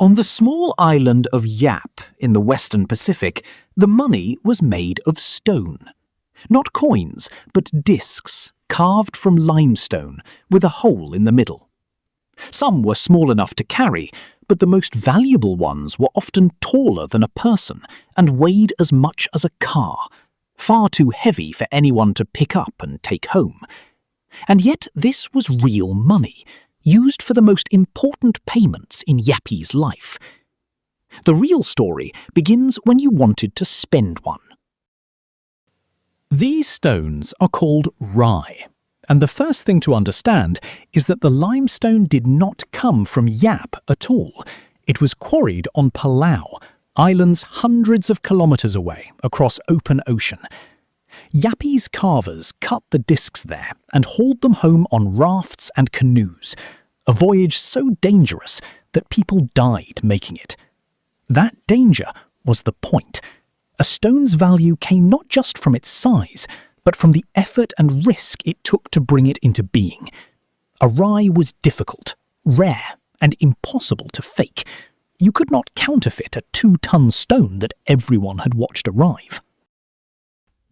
On the small island of Yap in the Western Pacific, the money was made of stone. Not coins, but discs, carved from limestone, with a hole in the middle. Some were small enough to carry, but the most valuable ones were often taller than a person and weighed as much as a car, far too heavy for anyone to pick up and take home. And yet this was real money, used for the most important payments in Yappy's life. The real story begins when you wanted to spend one. These stones are called rye, and the first thing to understand is that the limestone did not come from Yap at all. It was quarried on Palau, islands hundreds of kilometres away across open ocean. Yappy's carvers cut the discs there and hauled them home on rafts and canoes, a voyage so dangerous that people died making it. That danger was the point. A stone's value came not just from its size, but from the effort and risk it took to bring it into being. A rye was difficult, rare, and impossible to fake. You could not counterfeit a 2-ton stone that everyone had watched arrive.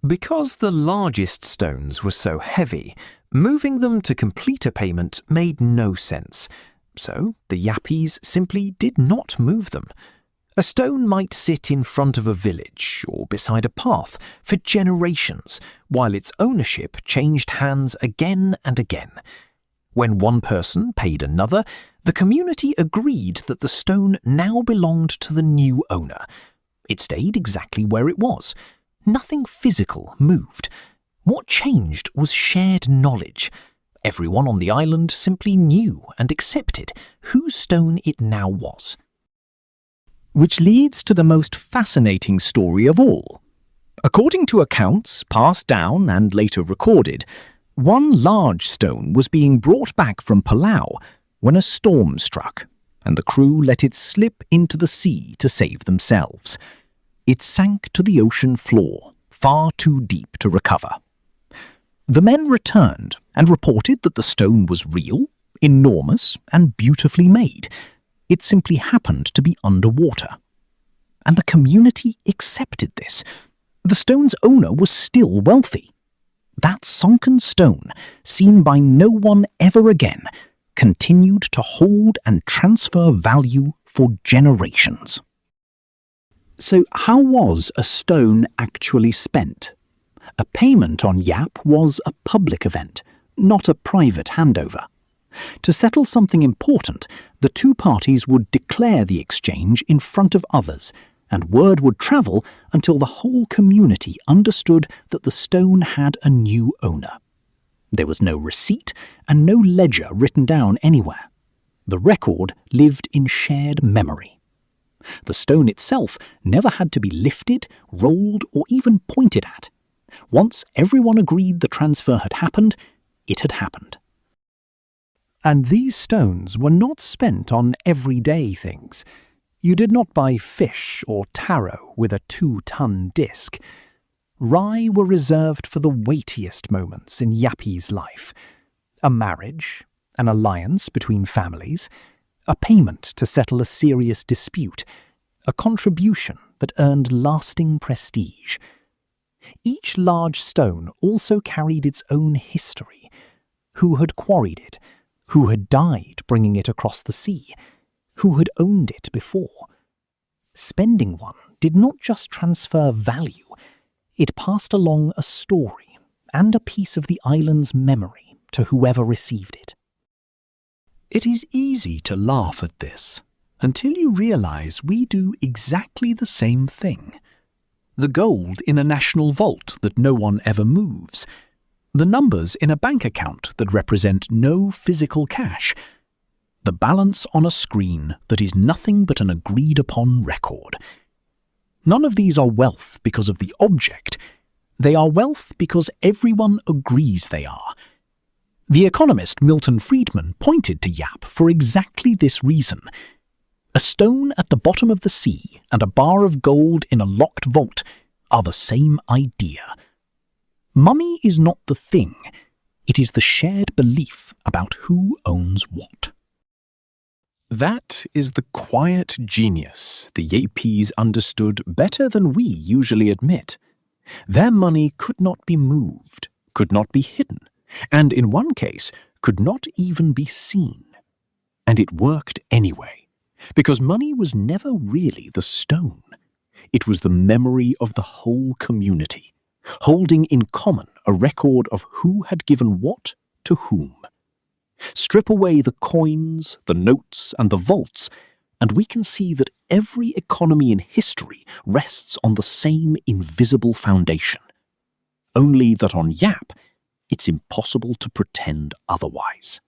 Because the largest stones were so heavy, moving them to complete a payment made no sense. So the Yappies simply did not move them. A stone might sit in front of a village or beside a path for generations, while its ownership changed hands again and again. When one person paid another, the community agreed that the stone now belonged to the new owner. It stayed exactly where it was. Nothing physical moved. What changed was shared knowledge. Everyone on the island simply knew and accepted whose stone it now was. Which leads to the most fascinating story of all. According to accounts passed down and later recorded, one large stone was being brought back from Palau when a storm struck, and the crew let it slip into the sea to save themselves. It sank to the ocean floor, far too deep to recover. The men returned and reported that the stone was real, enormous, and beautifully made. It simply happened to be underwater. And the community accepted this. The stone's owner was still wealthy. That sunken stone, seen by no one ever again, continued to hold and transfer value for generations. So how was a stone actually spent? A payment on Yap was a public event, not a private handover. To settle something important, the two parties would declare the exchange in front of others, and word would travel until the whole community understood that the stone had a new owner. There was no receipt and no ledger written down anywhere. The record lived in shared memory. The stone itself never had to be lifted, rolled, or even pointed at. Once everyone agreed the transfer had happened, it had happened. And these stones were not spent on everyday things. You did not buy fish or taro with a 2-ton disc. Rye were reserved for the weightiest moments in Yappy's life. A marriage, an alliance between families, a payment to settle a serious dispute, a contribution that earned lasting prestige. Each large stone also carried its own history. Who had quarried it? Who had died bringing it across the sea? Who had owned it before? Spending one did not just transfer value, it passed along a story and a piece of the island's memory to whoever received it. It is easy to laugh at this until you realize we do exactly the same thing. The gold in a national vault that no one ever moves, the numbers in a bank account that represent no physical cash, the balance on a screen that is nothing but an agreed-upon record. None of these are wealth because of the object. They are wealth because everyone agrees they are. The economist Milton Friedman pointed to Yap for exactly this reason. A stone at the bottom of the sea and a bar of gold in a locked vault are the same idea. Money is not the thing, it is the shared belief about who owns what. That is the quiet genius the Yapes understood better than we usually admit. Their money could not be moved, could not be hidden, and in one case could not even be seen. And it worked anyway, because money was never really the stone. It was the memory of the whole community, holding in common a record of who had given what to whom. Strip away the coins, the notes, and the vaults, and we can see that every economy in history rests on the same invisible foundation. Only that on Yap, it's impossible to pretend otherwise.